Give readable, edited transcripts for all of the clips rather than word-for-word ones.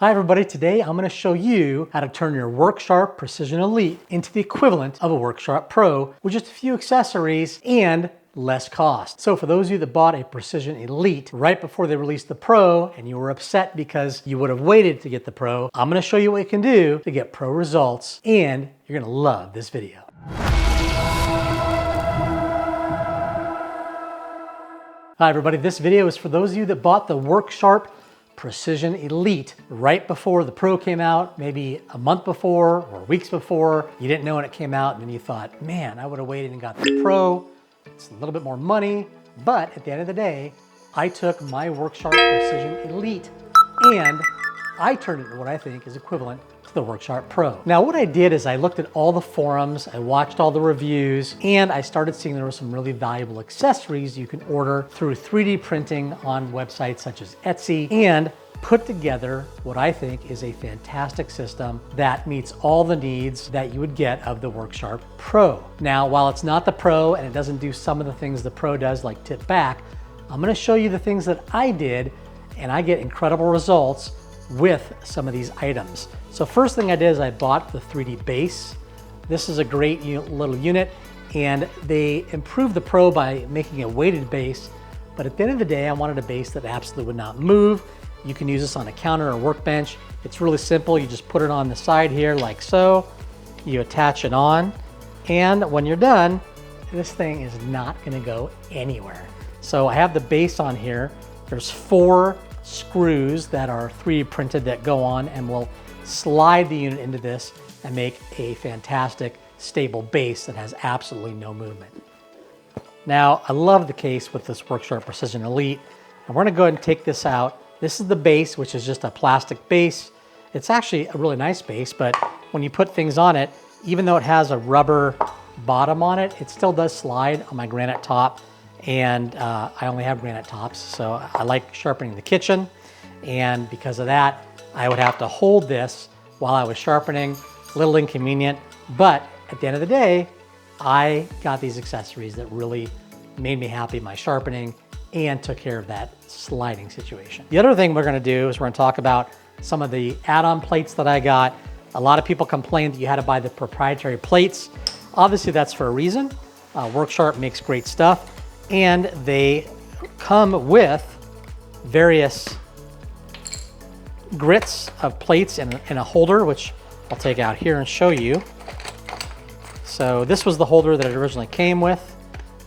Hi everybody, today I'm going to show you how to turn your WorkSharp Precision Elite into the equivalent of a WorkSharp Pro with just a few accessories and less cost. So for those of you that bought a Precision Elite right before they released the Pro and you were upset because you would have waited to get the Pro, I'm going to show you what you can do to get Pro results, and you're going to love this video. Hi everybody, this video is for those of you that bought the WorkSharp Precision Elite right before the Pro came out, maybe a month before or weeks before. You didn't know when it came out, and then you thought, man, I would have waited and got the Pro. It's a little bit more money, but at the end of the day, I took my WorkSharp Precision Elite and I turned it into what I think is equivalent to the WorkSharp Pro. Now what I did is I looked at all the forums, I watched all the reviews, and I started seeing there were some really valuable accessories you can order through 3D printing on websites such as Etsy, and put together what I think is a fantastic system that meets all the needs that you would get of the WorkSharp Pro. Now, while it's not the Pro and it doesn't do some of the things the Pro does, like tip back, I'm gonna show you the things that I did, and I get incredible results with some of these items. So first thing I did is I bought the 3D base. This is a great little unit, and they improved the Pro by making a weighted base, but at the end of the day, I wanted a base that absolutely would not move. You can use this on a counter or workbench. It's really simple. You just put it on the side here like so. You attach it on, and when you're done, this thing is not gonna go anywhere. So I have the base on here. There's 4 screws that are 3D printed that go on and will slide the unit into this and make a fantastic stable base that has absolutely no movement. Now, I love the case with this WorkSharp Precision Elite, and we're gonna go ahead and take this out. This is the base, which is just a plastic base. It's actually a really nice base, but when you put things on it, even though it has a rubber bottom on it, it still does slide on my granite top. And I only have granite tops, so I like sharpening the kitchen. And because of that, I would have to hold this while I was sharpening, a little inconvenient. But at the end of the day, I got these accessories that really made me happy in my sharpening and took care of that sliding situation. The other thing we're gonna do is we're gonna talk about some of the add-on plates that I got. A lot of people complained that you had to buy the proprietary plates. Obviously that's for a reason. WorkSharp makes great stuff, and they come with various grits of plates in a holder, which I'll take out here and show you. So this was the holder that it originally came with,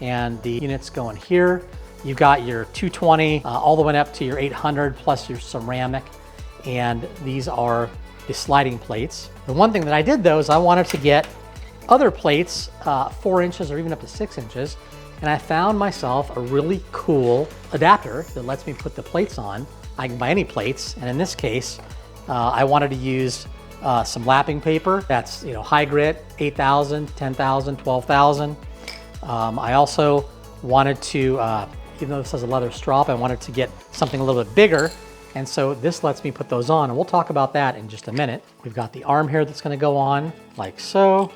and the units go in here. You've got your 220 all the way up to your 800 plus your ceramic, and these are the sliding plates. The one thing that I did though is I wanted to get other plates 4 inches or even up to 6 inches, and I found myself a really cool adapter that lets me put the plates on. I can buy any plates, and in this case, I wanted to use some lapping paper that's high grit, 8,000, 10,000, 12,000. I also wanted to, even though this has a leather strap, I wanted to get something a little bit bigger, and so this lets me put those on, and we'll talk about that in just a minute. We've got the arm here that's gonna go on like so.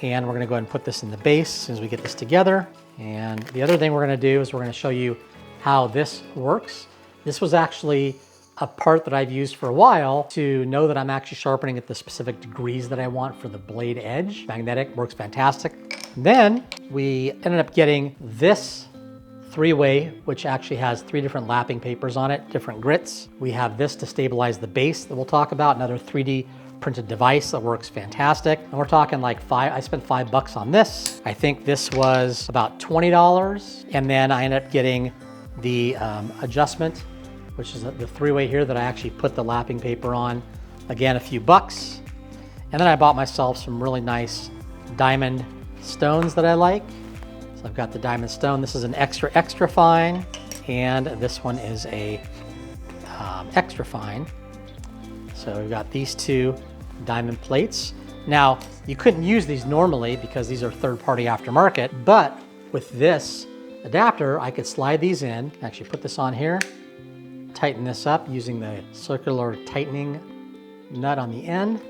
And we're gonna go ahead and put this in the base as soon as we get this together. And the other thing we're gonna do is we're gonna show you how this works. This was actually a part that I've used for a while to know that I'm actually sharpening at the specific degrees that I want for the blade edge. Magnetic, works fantastic. Then we ended up getting this 3-way, which actually has 3 different lapping papers on it, different grits. We have this to stabilize the base that we'll talk about, another 3D printed device that works fantastic. And we're talking like I spent $5 on this. I think this was about $20. And then I ended up getting the adjustment, which is the 3-way here that I actually put the lapping paper on. Again, a few bucks. And then I bought myself some really nice diamond stones that I like. So I've got the diamond stone. This is an extra fine. And this one is a extra fine. So we've got these 2 diamond plates. Now, you couldn't use these normally because these are third-party aftermarket, but with this adapter, I could slide these in, actually put this on here, tighten this up using the circular tightening nut on the end,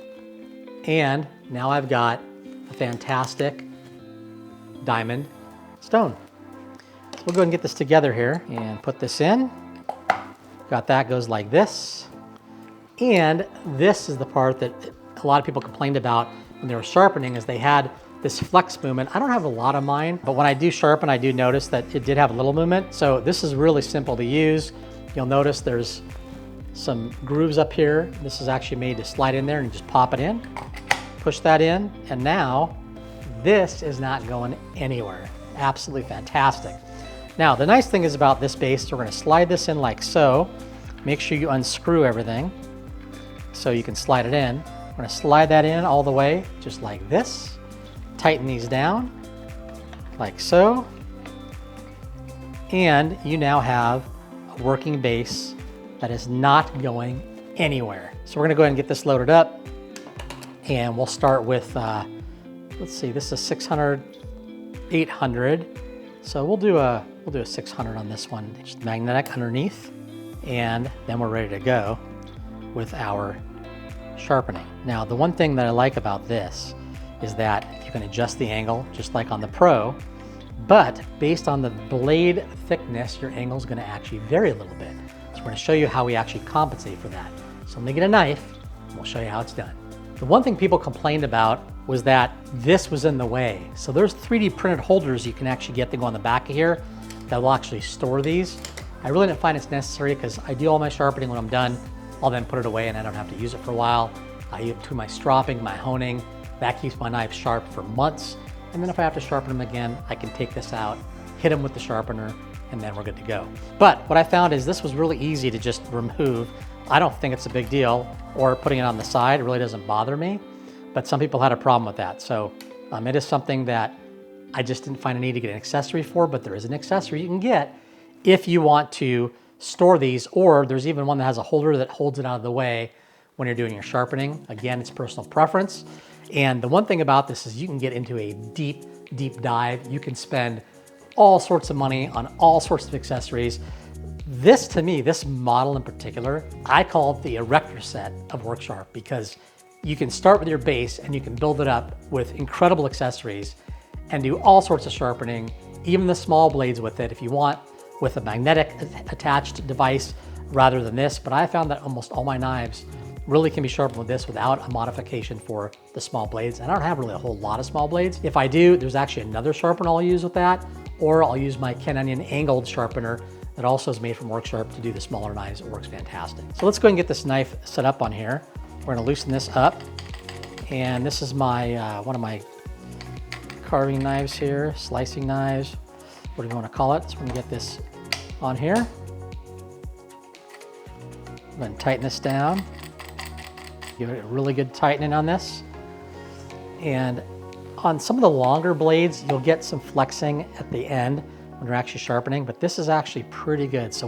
and now I've got a fantastic diamond stone. So we'll go ahead and get this together here and put this in. Got that, goes like this. And this is the part that a lot of people complained about when they were sharpening, is they had this flex movement. I don't have a lot of mine, but when I do sharpen, I do notice that it did have a little movement. So this is really simple to use. You'll notice there's some grooves up here. This is actually made to slide in there and just pop it in, push that in, and now this is not going anywhere. Absolutely fantastic. Now, the nice thing is about this base, we're gonna slide this in like so. Make sure you unscrew everything so you can slide it in. We're gonna slide that in all the way, just like this. Tighten these down, like so. And you now have a working base that is not going anywhere. So we're gonna go ahead and get this loaded up, and we'll start with, let's see, this is 600, 800. So we'll do a 600 on this one, just magnetic underneath, and then we're ready to go with our sharpening. Now, the one thing that I like about this is that you can adjust the angle just like on the Pro, but based on the blade thickness, your angle is gonna actually vary a little bit. So we're gonna show you how we actually compensate for that. So let me get a knife, and we'll show you how it's done. The one thing people complained about was that this was in the way. So there's 3D printed holders you can actually get to go on the back of here that will actually store these. I really didn't find it's necessary because I do all my sharpening. When I'm done, I'll then put it away and I don't have to use it for a while. I use it to my stropping, my honing. That keeps my knife sharp for months. And then if I have to sharpen them again, I can take this out, hit them with the sharpener, and then we're good to go. But what I found is this was really easy to just remove. I don't think it's a big deal, or putting it on the side, it really doesn't bother me. But some people had a problem with that. So it is something that I just didn't find a need to get an accessory for, but there is an accessory you can get if you want to store these, or there's even one that has a holder that holds it out of the way when you're doing your sharpening. Again, it's personal preference. And the one thing about this is you can get into a deep, deep dive. You can spend all sorts of money on all sorts of accessories. This, to me, this model in particular, I call it the erector set of WorkSharp, because you can start with your base and you can build it up with incredible accessories and do all sorts of sharpening, even the small blades with it if you want, with a magnetic attached device rather than this. But I found that almost all my knives really can be sharpened with this without a modification for the small blades. And I don't have really a whole lot of small blades. If I do, there's actually another sharpener I'll use with that, or I'll use my Ken Onion angled sharpener that also is made from WorkSharp to do the smaller knives. It works fantastic. So let's go ahead and get this knife set up on here. We're gonna loosen this up. And this is my one of my carving knives here, slicing knives, what do you wanna call it? So we're gonna get this on here. Then tighten this down. Give it a really good tightening on this. And on some of the longer blades, you'll get some flexing at the end when you're actually sharpening, but this is actually pretty good. So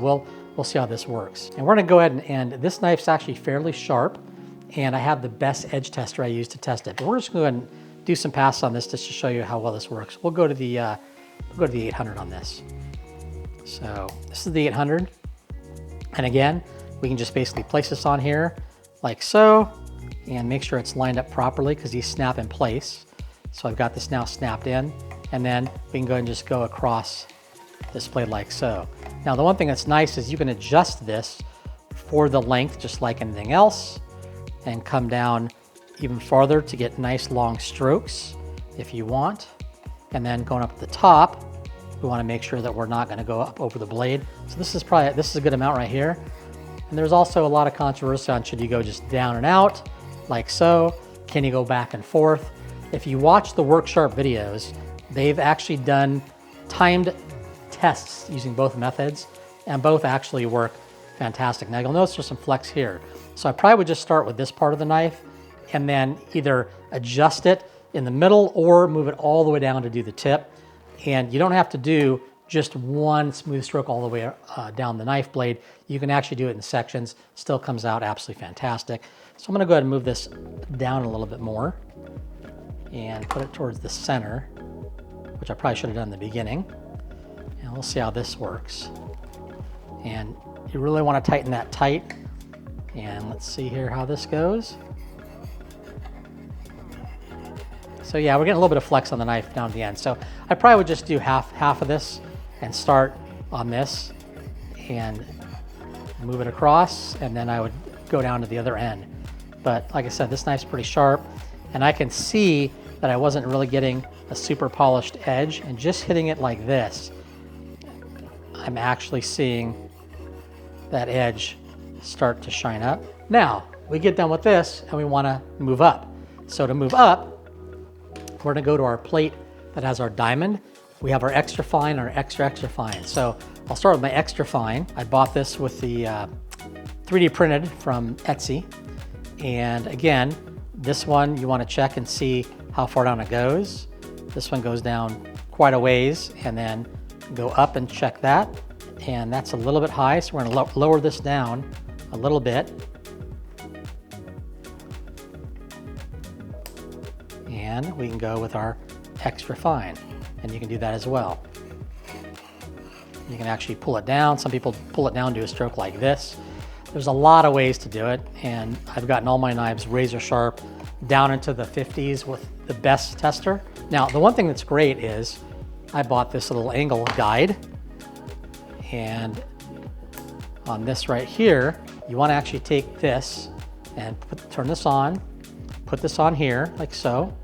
we'll see how this works. And we're gonna go ahead and this knife's actually fairly sharp, and I have the best edge tester I use to test it. But we're just gonna go ahead and do some passes on this just to show you how well this works. We'll go to the 800 on this. So this is the 800. And again, we can just basically place this on here like so, and make sure it's lined up properly because these snap in place. So I've got this now snapped in, and then we can go and just go across this blade like so. Now, the one thing that's nice is you can adjust this for the length just like anything else, and come down even farther to get nice long strokes if you want. And then going up at the top, we want to make sure that we're not going to go up over the blade. So this is a good amount right here. And there's also a lot of controversy on should you go just down and out like so? Can you go back and forth? If you watch the WorkSharp videos, they've actually done timed tests using both methods, and both actually work fantastic. Now you'll notice there's some flex here. So I probably would just start with this part of the knife and then either adjust it in the middle or move it all the way down to do the tip. And you don't have to do just one smooth stroke all the way down the knife blade. You can actually do it in sections. Still comes out absolutely fantastic. So I'm gonna go ahead and move this down a little bit more and put it towards the center, which I probably should have done in the beginning. And we'll see how this works. And you really wanna tighten that tight. And let's see here how this goes. So yeah, we're getting a little bit of flex on the knife down at the end. So I probably would just do half of this and start on this and move it across. And then I would go down to the other end. But like I said, this knife's pretty sharp, and I can see that I wasn't really getting a super polished edge, and just hitting it like this, I'm actually seeing that edge start to shine up. Now, we get done with this and we want to move up. So to move up, we're going to go to our plate that has our diamond. We have our extra fine and our extra fine. So I'll start with my extra fine. I bought this with the 3D printed from Etsy. And again, this one you want to check and see how far down it goes. This one goes down quite a ways, and then go up and check that. And that's a little bit high, so we're going to lower this down a little bit. And we can go with our extra fine, and you can do that as well. You can actually pull it down. Some people pull it down to a stroke like this. There's a lot of ways to do it, and I've gotten all my knives razor sharp down into the 50s with the best tester. Now, the one thing that's great is I bought this little angle guide, and on this right here, you want to actually take this and turn this on, put this on here like so.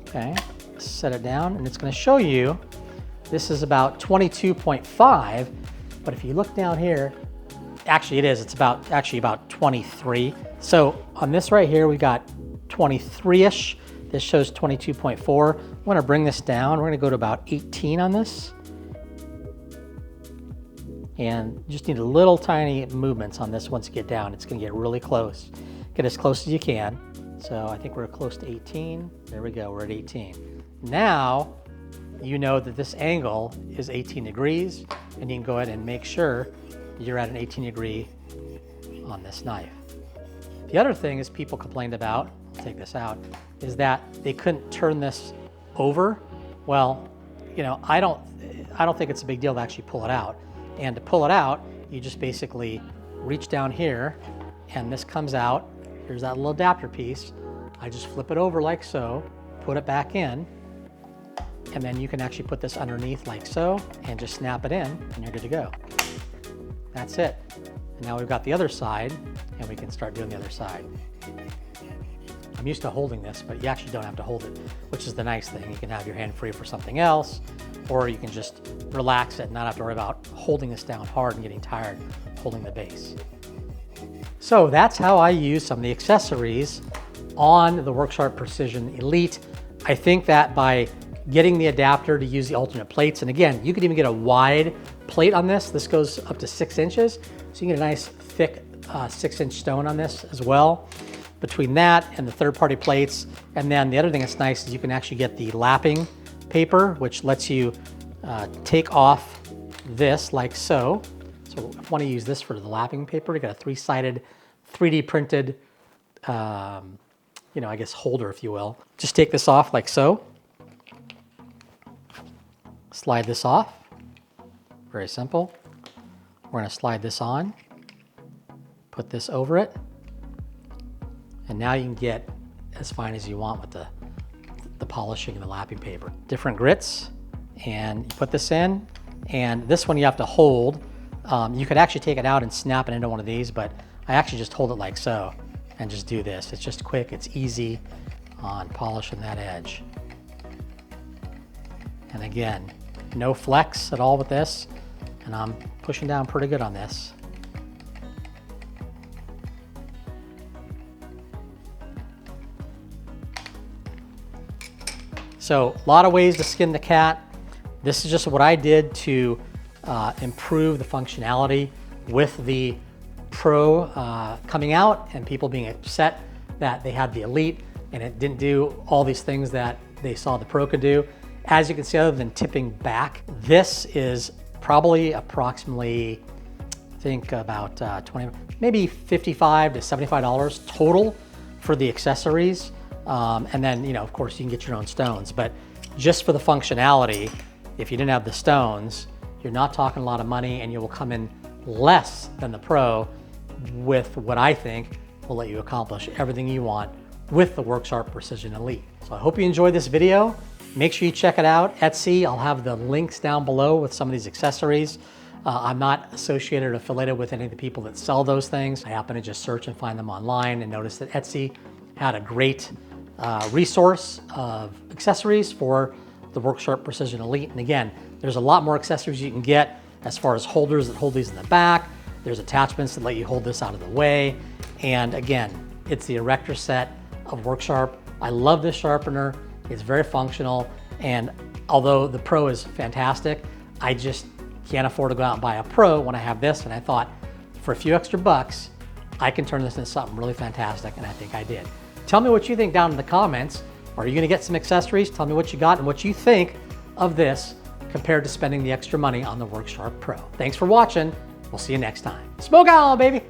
Okay, set it down, and it's going to show you this is about 22.5, but if you look down here, actually it is, it's actually about 23. So on this right here, we got 23-ish. This shows 22.4. We're going to bring this down. We're going to go to about 18 on this. And you just need a little tiny movements on this once you get down. It's going to get really close. Get as close as you can. So I think we're close to 18. There we go, we're at 18. Now, you know that this angle is 18 degrees, and you can go ahead and make sure you're at an 18 degree on this knife. The other thing is people complained about, take this out, is that they couldn't turn this over. Well, you know, I don't think it's a big deal to actually pull it out. And to pull it out, you just basically reach down here, and this comes out. Here's that little adapter piece. I just flip it over like so, put it back in, and then you can actually put this underneath like so, and just snap it in, and you're good to go. That's it. And now we've got the other side, and we can start doing the other side. I'm used to holding this, but you actually don't have to hold it, which is the nice thing. You can have your hand free for something else, or you can just relax it and not have to worry about holding this down hard and getting tired holding the base. So that's how I use some of the accessories on the WorkSharp Precision Elite. I think that by getting the adapter to use the alternate plates, and again, you could even get a wide plate on this. This goes up to 6 inches, so you can get a nice thick 6-inch stone on this as well. Between that and the third-party plates, and then the other thing that's nice is you can actually get the lapping paper, which lets you take off this like so. So if you want to use this for the lapping paper, you got a 3-sided 3D printed, I guess holder, if you will. Just take this off like so. Slide this off. Very simple. We're going to slide this on. Put this over it. And now you can get as fine as you want with the polishing and the lapping paper. Different grits, and you put this in, and this one you have to hold. You could actually take it out and snap it into one of these, but I actually just hold it like so and just do this. It's just quick, it's easy on polishing that edge. And again, no flex at all with this, and I'm pushing down pretty good on this. So a lot of ways to skin the cat. This is just what I did to improve the functionality with the Pro coming out and people being upset that they had the Elite and it didn't do all these things that they saw the Pro could do. As you can see, other than tipping back, this is probably approximately, I think about 20, maybe $55 to $75 total for the accessories. And then, of course, you can get your own stones, but just for the functionality, if you didn't have the stones, you're not talking a lot of money, and you will come in less than the Pro with what I think will let you accomplish everything you want with the WorkSharp Precision Elite. So I hope you enjoyed this video. Make sure you check it out, Etsy. I'll have the links down below with some of these accessories. I'm not associated or affiliated with any of the people that sell those things. I happen to just search and find them online and notice that Etsy had a great resource of accessories for the WorkSharp Precision Elite. And again, there's a lot more accessories you can get as far as holders that hold these in the back. There's attachments that let you hold this out of the way. And again, it's the erector set of WorkSharp. I love this sharpener. It's very functional. And although the Pro is fantastic, I just can't afford to go out and buy a Pro when I have this. And I thought for a few extra bucks, I can turn this into something really fantastic. And I think I did. Tell me what you think down in the comments. Are you gonna get some accessories? Tell me what you got and what you think of this compared to spending the extra money on the WorkSharp Pro. Thanks for watching. We'll see you next time. Smoke on, baby.